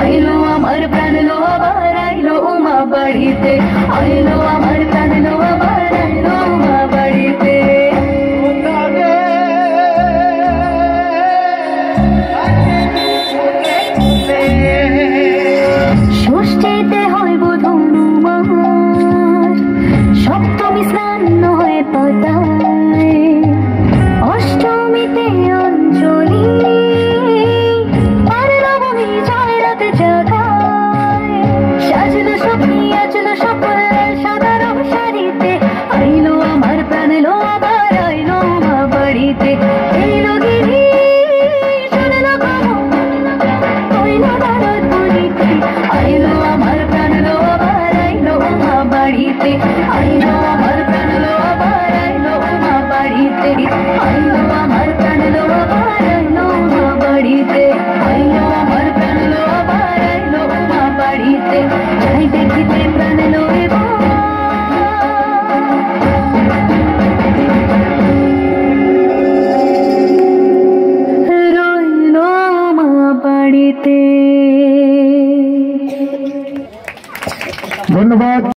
আইলো আমার প্রাণ লো আবার আইলো উমা বাড়িতে, আইলো আমার প্রাণ লো আবার আইলো উমা বাড়িতে। ষষ্ঠীতে হয় ধনুমার, সপ্তমী স্নান হয় পাতায়, অষ্টমীতে অঞ্জলি, আর নবমী জয় রাতে জাগায়। সাজলো সখী আজলো সকল সাধারণ শাড়িতে, আইলো আমার প্রাণ লো আবার আইলো মা বাড়িতে। এলো গিরি শুনলো কইলো দারদ বলিতে, আইলো আমার প্রাণ লো আবার আইলো মা বাড়িতে, আইলো আমার প্রাণ লো আবার আইলো মা বাড়িতে, আইলো আমার প্রাণ লো আবার আইলো মা বাড়িতে, আইলো আমার প্রাণ লো আবার আইলো মা বাড়িতে। যাই দেখিতে প্রাণ লো রইলো মা বাড়িতে। ধন্যবাদ।